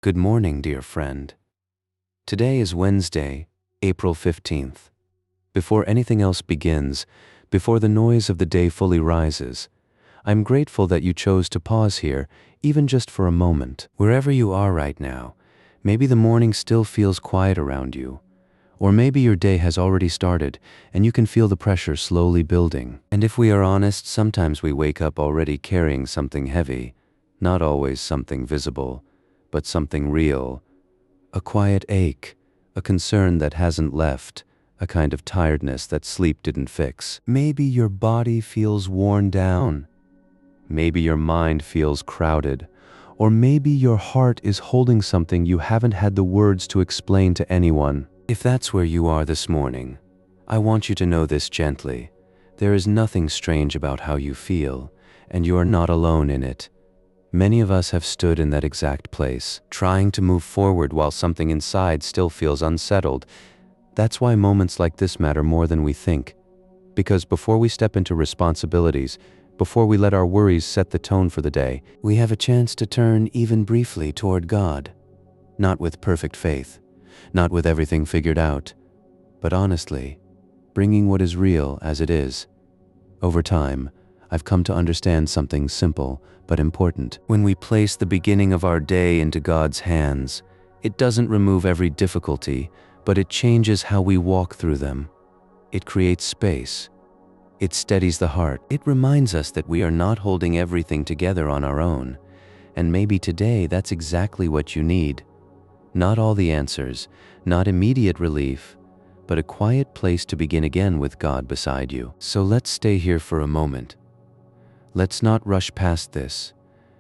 Good morning, dear friend. Today is Wednesday, April 15th. Before anything else begins, before the noise of the day fully rises, I'm grateful that you chose to pause here, even just for a moment. Wherever you are right now, maybe the morning still feels quiet around you, or maybe your day has already started and you can feel the pressure slowly building. And if we are honest, sometimes we wake up already carrying something heavy, not always something visible, but something real. A quiet ache, a concern that hasn't left, a kind of tiredness that sleep didn't fix. Maybe your body feels worn down. Maybe your mind feels crowded. Or maybe your heart is holding something you haven't had the words to explain to anyone. If that's where you are this morning, I want you to know this gently. There is nothing strange about how you feel, and you are not alone in it. Many of us have stood in that exact place, trying to move forward while something inside still feels unsettled. That's why moments like this matter more than we think. Because before we step into responsibilities, before we let our worries set the tone for the day, we have a chance to turn even briefly toward God. Not with perfect faith, not with everything figured out, but honestly, bringing what is real as it is. Over time, I've come to understand something simple but important. When we place the beginning of our day into God's hands, it doesn't remove every difficulty, but it changes how we walk through them. It creates space. It steadies the heart. It reminds us that we are not holding everything together on our own. And maybe today that's exactly what you need. Not all the answers, not immediate relief, but a quiet place to begin again with God beside you. So let's stay here for a moment. Let's not rush past this,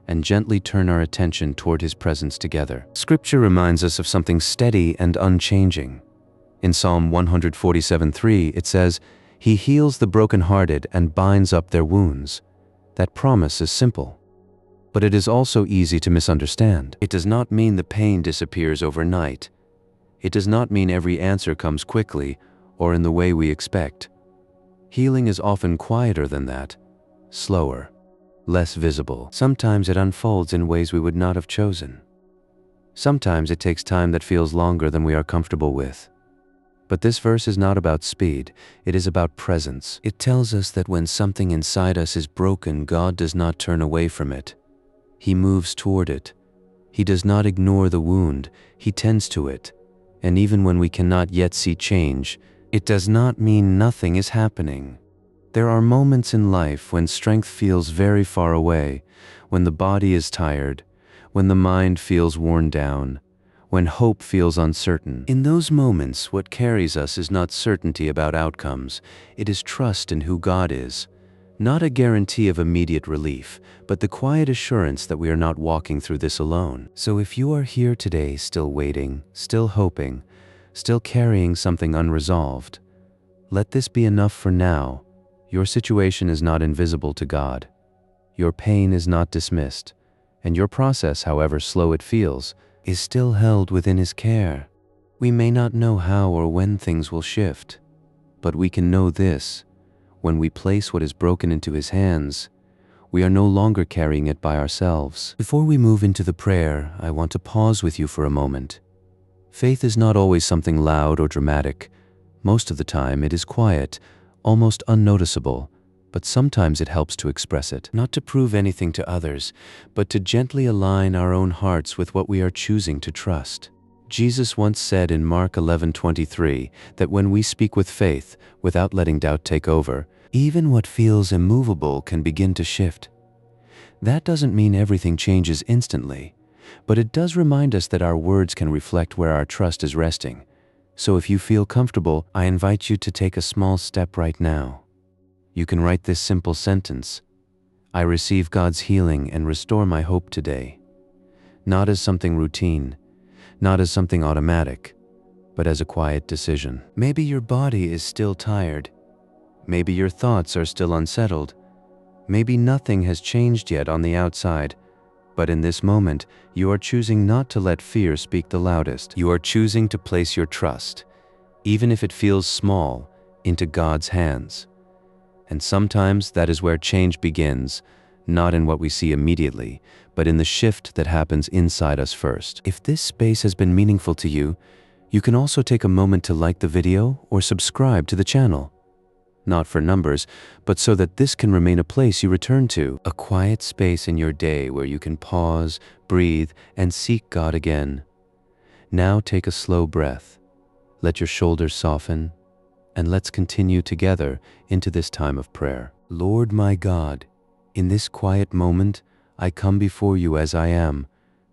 and gently turn our attention toward His presence together. Scripture reminds us of something steady and unchanging. In Psalm 147:3, it says, "He heals the brokenhearted and binds up their wounds." That promise is simple, but it is also easy to misunderstand. It does not mean the pain disappears overnight. It does not mean every answer comes quickly or in the way we expect. Healing is often quieter than that. Slower, less visible. Sometimes it unfolds in ways we would not have chosen. Sometimes it takes time that feels longer than we are comfortable with. But this verse is not about speed, it is about presence. It tells us that when something inside us is broken, God does not turn away from it. He moves toward it. He does not ignore the wound, He tends to it. And even when we cannot yet see change, it does not mean nothing is happening. There are moments in life when strength feels very far away, when the body is tired, when the mind feels worn down, when hope feels uncertain. In those moments, what carries us is not certainty about outcomes, it is trust in who God is. Not a guarantee of immediate relief, but the quiet assurance that we are not walking through this alone. So if you are here today still waiting, still hoping, still carrying something unresolved, let this be enough for now. Your situation is not invisible to God. Your pain is not dismissed, and your process, however slow it feels, is still held within His care. We may not know how or when things will shift, but we can know this: when we place what is broken into His hands, we are no longer carrying it by ourselves. Before we move into the prayer, I want to pause with you for a moment. Faith is not always something loud or dramatic. Most of the time it is quiet, almost unnoticeable, but sometimes it helps to express it. Not to prove anything to others, but to gently align our own hearts with what we are choosing to trust. Jesus once said in Mark 11:23 that when we speak with faith, without letting doubt take over, even what feels immovable can begin to shift. That doesn't mean everything changes instantly, but it does remind us that our words can reflect where our trust is resting. So if you feel comfortable, I invite you to take a small step right now. You can write this simple sentence: I receive God's healing and restore my hope today. Not as something routine, not as something automatic, but as a quiet decision. Maybe your body is still tired. Maybe your thoughts are still unsettled. Maybe nothing has changed yet on the outside. But in this moment, you are choosing not to let fear speak the loudest. You are choosing to place your trust, even if it feels small, into God's hands. And sometimes that is where change begins, not in what we see immediately, but in the shift that happens inside us first. If this space has been meaningful to you, you can also take a moment to like the video or subscribe to the channel. Not for numbers, but so that this can remain a place you return to, a quiet space in your day where you can pause, breathe, and seek God again. Now take a slow breath. Let your shoulders soften, and let's continue together into this time of prayer. Lord my God, in this quiet moment, I come before you as I am,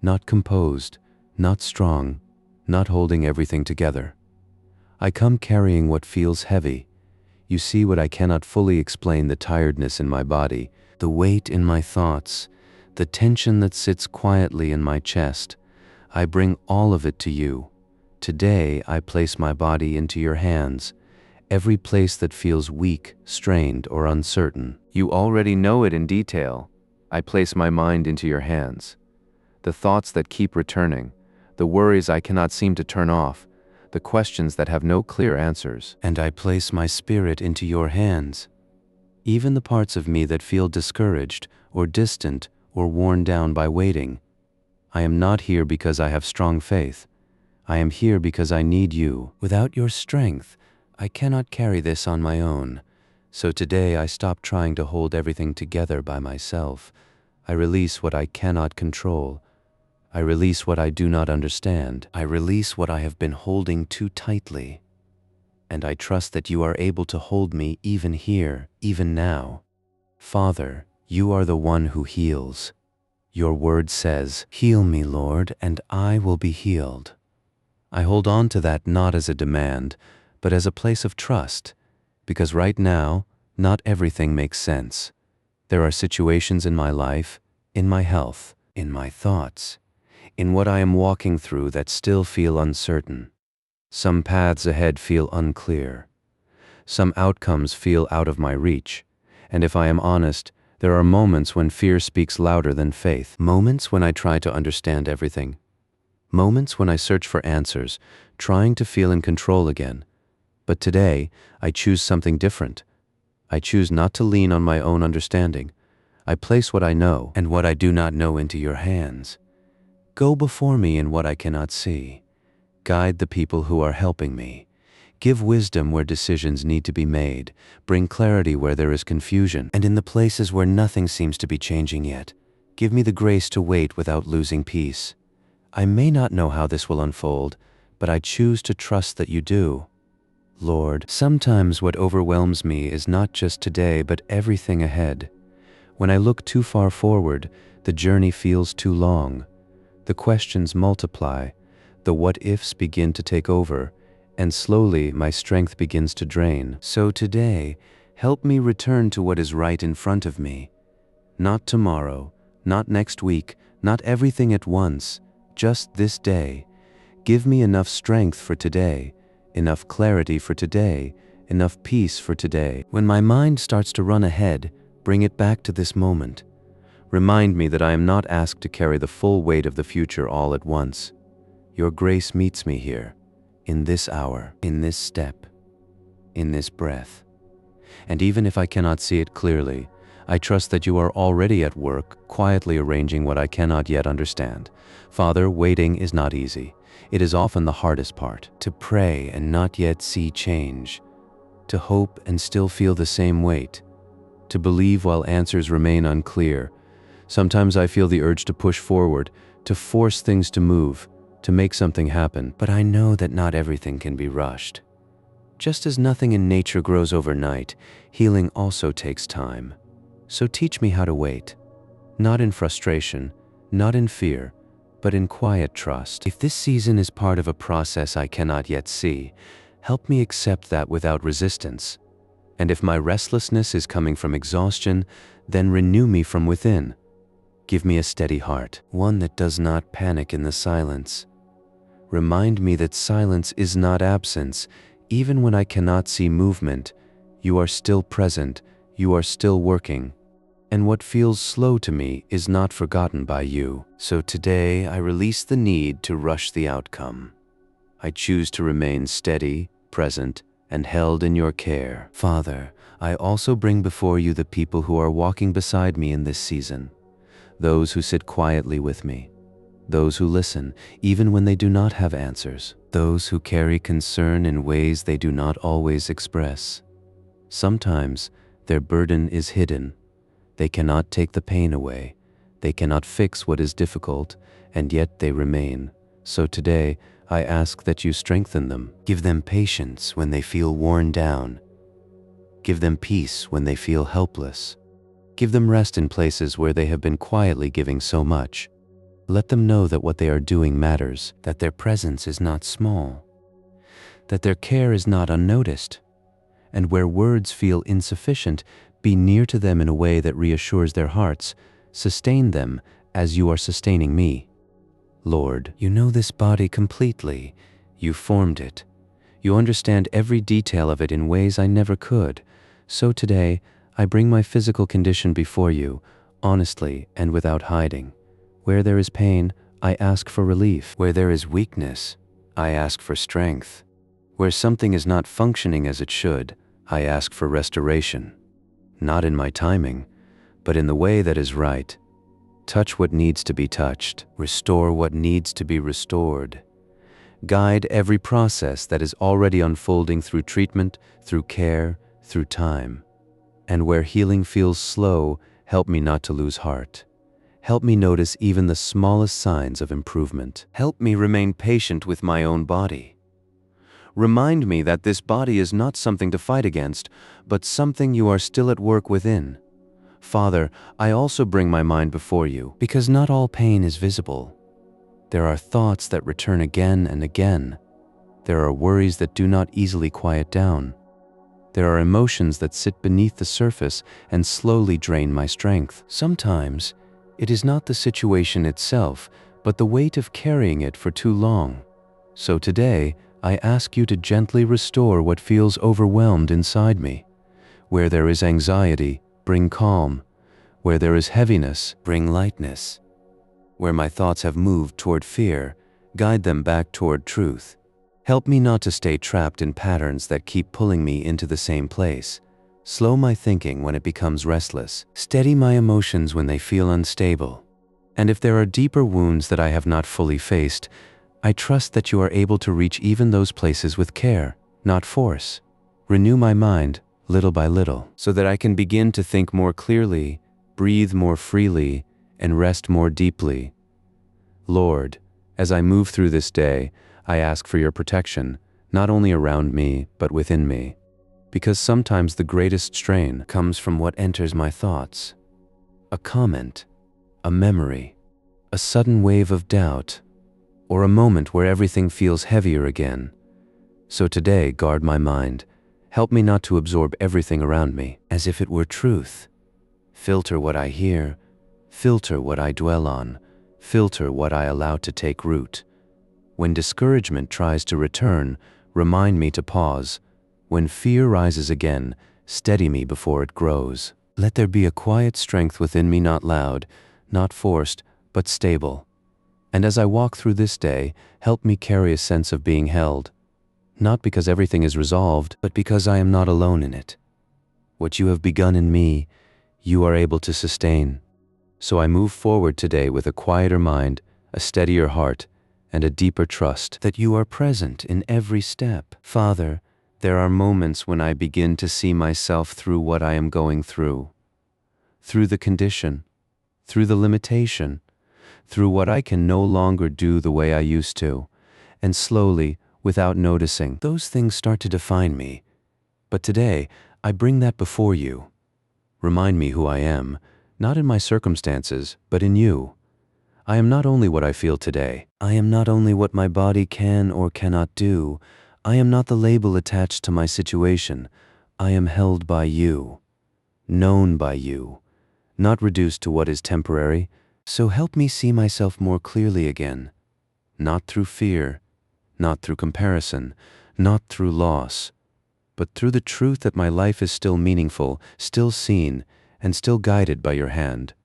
not composed, not strong, not holding everything together. I come carrying what feels heavy. You see what I cannot fully explain, the tiredness in my body, the weight in my thoughts, the tension that sits quietly in my chest. I bring all of it to you. Today, I place my body into your hands, every place that feels weak, strained, or uncertain. You already know it in detail. I place my mind into your hands. The thoughts that keep returning, the worries I cannot seem to turn off, the questions that have no clear answers. And I place my spirit into your hands. Even the parts of me that feel discouraged, or distant, or worn down by waiting. I am not here because I have strong faith. I am here because I need you. Without your strength, I cannot carry this on my own. So today I stop trying to hold everything together by myself. I release what I cannot control. I release what I do not understand. I release what I have been holding too tightly. And I trust that you are able to hold me even here, even now. Father, you are the one who heals. Your word says, "Heal me, Lord, and I will be healed." I hold on to that not as a demand, but as a place of trust, because right now, not everything makes sense. There are situations in my life, in my health, in my thoughts, in what I am walking through that still feel uncertain. Some paths ahead feel unclear. Some outcomes feel out of my reach. And if I am honest, there are moments when fear speaks louder than faith. Moments when I try to understand everything. Moments when I search for answers, trying to feel in control again. But today, I choose something different. I choose not to lean on my own understanding. I place what I know and what I do not know into your hands. Go before me in what I cannot see. Guide the people who are helping me. Give wisdom where decisions need to be made. Bring clarity where there is confusion. And in the places where nothing seems to be changing yet, give me the grace to wait without losing peace. I may not know how this will unfold, but I choose to trust that you do. Lord, sometimes what overwhelms me is not just today, but everything ahead. When I look too far forward, the journey feels too long. The questions multiply, the what-ifs begin to take over, and slowly my strength begins to drain. So today, help me return to what is right in front of me. Not tomorrow, not next week, not everything at once, just this day. Give me enough strength for today, enough clarity for today, enough peace for today. When my mind starts to run ahead, bring it back to this moment. Remind me that I am not asked to carry the full weight of the future all at once. Your grace meets me here, in this hour, in this step, in this breath. And even if I cannot see it clearly, I trust that you are already at work, quietly arranging what I cannot yet understand. Father, waiting is not easy. It is often the hardest part, to pray and not yet see change, to hope and still feel the same weight, to believe while answers remain unclear. Sometimes I feel the urge to push forward, to force things to move, to make something happen, but I know that not everything can be rushed. Just as nothing in nature grows overnight, healing also takes time. So teach me how to wait, not in frustration, not in fear, but in quiet trust. If this season is part of a process I cannot yet see, help me accept that without resistance. And if my restlessness is coming from exhaustion, then renew me from within. Give me a steady heart, one that does not panic in the silence. Remind me that silence is not absence. Even when I cannot see movement, you are still present, you are still working. And what feels slow to me is not forgotten by you. So today I release the need to rush the outcome. I choose to remain steady, present, and held in your care. Father, I also bring before you the people who are walking beside me in this season, those who sit quietly with me, those who listen even when they do not have answers, those who carry concern in ways they do not always express. Sometimes their burden is hidden. They cannot take the pain away. They cannot fix what is difficult, and yet they remain. So today, I ask that you strengthen them. Give them patience when they feel worn down. Give them peace when they feel helpless. Give them rest in places where they have been quietly giving so much. Let them know that what they are doing matters, that their presence is not small, that their care is not unnoticed. And where words feel insufficient, be near to them in a way that reassures their hearts. Sustain them as you are sustaining me. Lord, you know this body completely. You formed it. You understand every detail of it in ways I never could. So today, I bring my physical condition before you, honestly and without hiding. Where there is pain, I ask for relief. Where there is weakness, I ask for strength. Where something is not functioning as it should, I ask for restoration. Not in my timing, but in the way that is right. Touch what needs to be touched. Restore what needs to be restored. Guide every process that is already unfolding through treatment, through care, through time. And where healing feels slow, help me not to lose heart. Help me notice even the smallest signs of improvement. Help me remain patient with my own body. Remind me that this body is not something to fight against, but something you are still at work within. Father, I also bring my mind before you, because not all pain is visible. There are thoughts that return again and again. There are worries that do not easily quiet down. There are emotions that sit beneath the surface and slowly drain my strength. Sometimes, it is not the situation itself, but the weight of carrying it for too long. So today, I ask you to gently restore what feels overwhelmed inside me. Where there is anxiety, bring calm. Where there is heaviness, bring lightness. Where my thoughts have moved toward fear, guide them back toward truth. Help me not to stay trapped in patterns that keep pulling me into the same place. Slow my thinking when it becomes restless. Steady my emotions when they feel unstable. And if there are deeper wounds that I have not fully faced, I trust that you are able to reach even those places with care, not force. Renew my mind, little by little, so that I can begin to think more clearly, breathe more freely, and rest more deeply. Lord, as I move through this day, I ask for your protection, not only around me, but within me. Because sometimes the greatest strain comes from what enters my thoughts. A comment, a memory, a sudden wave of doubt, or a moment where everything feels heavier again. So today, guard my mind. Help me not to absorb everything around me as if it were truth. Filter what I hear, filter what I dwell on, filter what I allow to take root. When discouragement tries to return, remind me to pause. When fear rises again, steady me before it grows. Let there be a quiet strength within me, not loud, not forced, but stable. And as I walk through this day, help me carry a sense of being held. Not because everything is resolved, but because I am not alone in it. What you have begun in me, you are able to sustain. So I move forward today with a quieter mind, a steadier heart, and a deeper trust that you are present in every step. Father, there are moments when I begin to see myself through what I am going through the condition, through the limitation, through what I can no longer do the way I used to, and slowly, without noticing, those things start to define me. But today, I bring that before you. Remind me who I am, not in my circumstances, but in you. I am not only what I feel today. I am not only what my body can or cannot do. I am not the label attached to my situation. I am held by you, known by you, not reduced to what is temporary. So help me see myself more clearly again, not through fear, not through comparison, not through loss, but through the truth that my life is still meaningful, still seen, and still guided by your hand.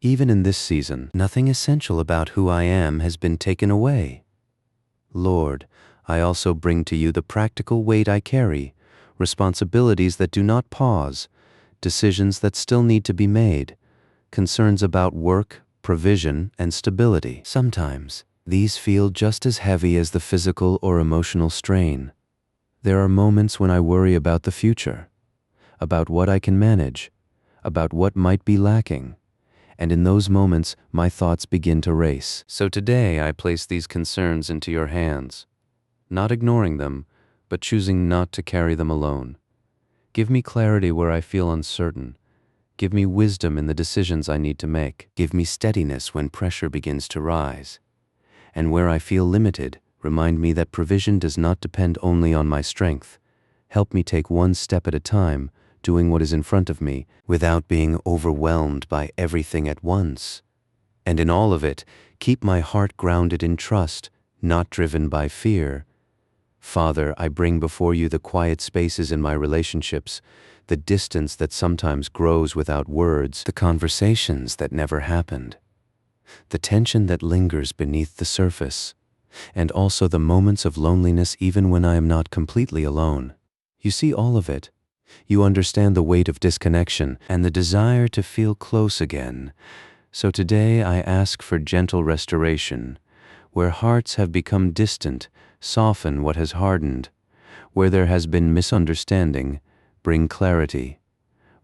Even in this season, nothing essential about who I am has been taken away. Lord, I also bring to you the practical weight I carry, responsibilities that do not pause, decisions that still need to be made, concerns about work, provision, and stability. Sometimes, these feel just as heavy as the physical or emotional strain. There are moments when I worry about the future, about what I can manage, about what might be lacking, and in those moments my thoughts begin to race. So today I place these concerns into your hands, not ignoring them, but choosing not to carry them alone. Give me clarity where I feel uncertain. Give me wisdom in the decisions I need to make. Give me steadiness when pressure begins to rise. And where I feel limited, remind me that provision does not depend only on my strength. Help me take one step at a time, doing what is in front of me, without being overwhelmed by everything at once. And in all of it, keep my heart grounded in trust, not driven by fear. Father, I bring before you the quiet spaces in my relationships, the distance that sometimes grows without words, the conversations that never happened, the tension that lingers beneath the surface, and also the moments of loneliness even when I am not completely alone. You see all of it. You understand the weight of disconnection and the desire to feel close again. So today I ask for gentle restoration. Where hearts have become distant, soften what has hardened. Where there has been misunderstanding, bring clarity.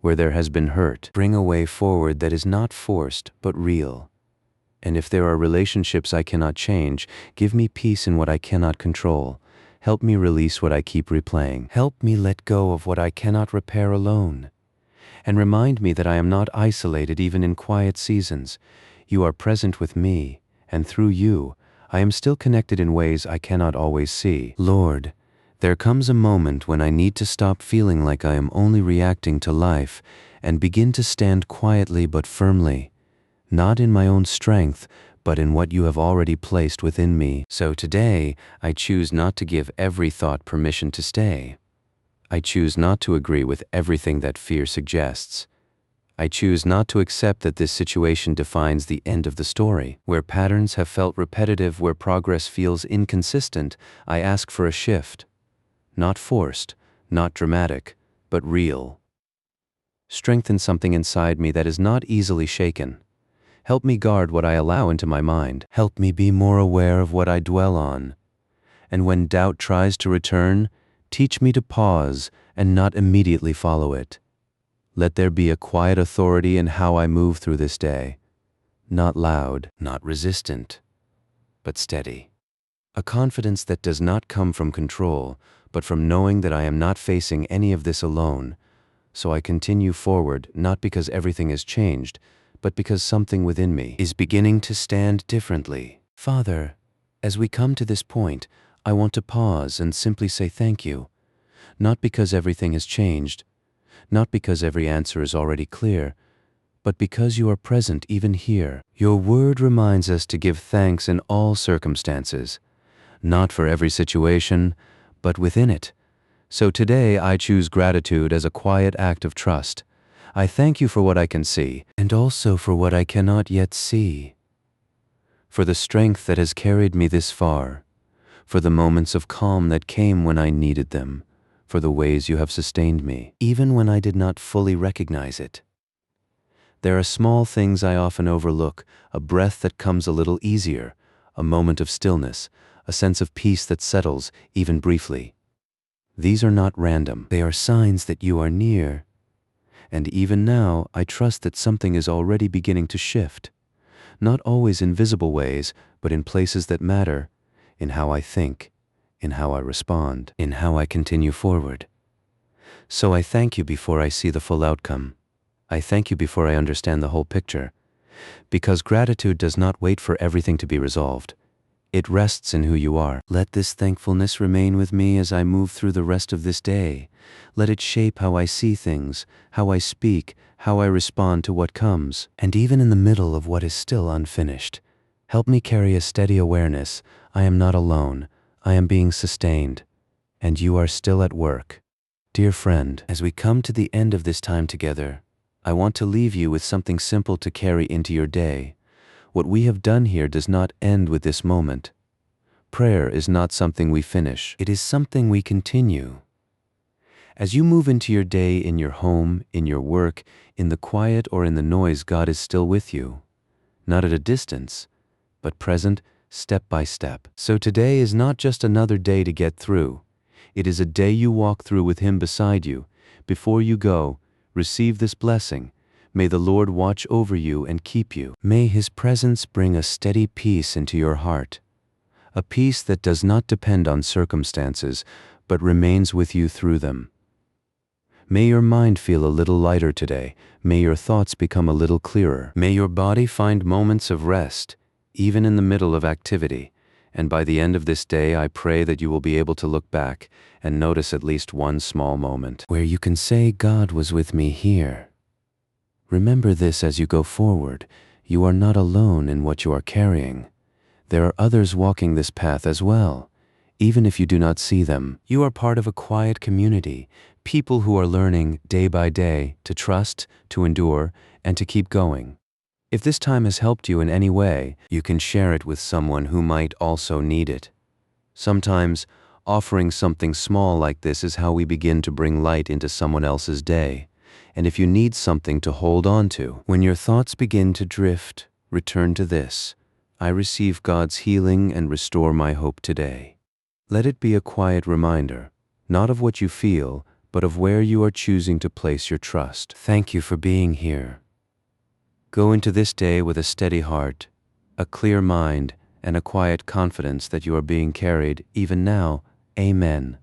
Where there has been hurt, bring a way forward that is not forced but real. And if there are relationships I cannot change, give me peace in what I cannot control. Help me release what I keep replaying. Help me let go of what I cannot repair alone. And remind me that I am not isolated even in quiet seasons. You are present with me, and through you, I am still connected in ways I cannot always see. Lord, there comes a moment when I need to stop feeling like I am only reacting to life and begin to stand quietly but firmly, not in my own strength, but in what you have already placed within me. So today, I choose not to give every thought permission to stay. I choose not to agree with everything that fear suggests. I choose not to accept that this situation defines the end of the story. Where patterns have felt repetitive, where progress feels inconsistent, I ask for a shift. Not forced, not dramatic, but real. Strengthen something inside me that is not easily shaken. Help me guard what I allow into my mind. Help me be more aware of what I dwell on. And when doubt tries to return, teach me to pause and not immediately follow it. Let there be a quiet authority in how I move through this day. Not loud, not resistant, but steady. A confidence that does not come from control, but from knowing that I am not facing any of this alone. So I continue forward, not because everything has changed, but because something within me is beginning to stand differently. Father, as we come to this point, I want to pause and simply say thank you. Not because everything has changed, not because every answer is already clear, but because you are present even here. Your word reminds us to give thanks in all circumstances, not for every situation, but within it. So today I choose gratitude as a quiet act of trust. I thank you for what I can see, and also for what I cannot yet see. For the strength that has carried me this far, for the moments of calm that came when I needed them, for the ways you have sustained me, even when I did not fully recognize it. There are small things I often overlook, a breath that comes a little easier, a moment of stillness, a sense of peace that settles, even briefly. These are not random. They are signs that you are near. And even now, I trust that something is already beginning to shift. Not always in visible ways, but in places that matter, in how I think, in how I respond, in how I continue forward. So I thank you before I see the full outcome. I thank you before I understand the whole picture. Because gratitude does not wait for everything to be resolved. It rests in who you are. Let this thankfulness remain with me as I move through the rest of this day. Let it shape how I see things, how I speak, how I respond to what comes. And even in the middle of what is still unfinished, help me carry a steady awareness. I am not alone. I am being sustained. And you are still at work. Dear friend, as we come to the end of this time together, I want to leave you with something simple to carry into your day. What we have done here does not end with this moment. Prayer is not something we finish. It is something we continue. As you move into your day in your home, in your work, in the quiet or in the noise, God is still with you, not at a distance, but present step by step. So today is not just another day to get through. It is a day you walk through with Him beside you. Before you go, receive this blessing. May the Lord watch over you and keep you. May His presence bring a steady peace into your heart, a peace that does not depend on circumstances, but remains with you through them. May your mind feel a little lighter today. May your thoughts become a little clearer. May your body find moments of rest, even in the middle of activity. And by the end of this day, I pray that you will be able to look back and notice at least one small moment where you can say, God was with me here. Remember this as you go forward. You are not alone in what you are carrying. There are others walking this path as well. Even if you do not see them, you are part of a quiet community, people who are learning day by day to trust, to endure, and to keep going. If this time has helped you in any way, you can share it with someone who might also need it. Sometimes, offering something small like this is how we begin to bring light into someone else's day. And if you need something to hold on to, when your thoughts begin to drift, return to this. I receive God's healing and restore my hope today. Let it be a quiet reminder, not of what you feel, but of where you are choosing to place your trust. Thank you for being here. Go into this day with a steady heart, a clear mind, and a quiet confidence that you are being carried even now. Amen.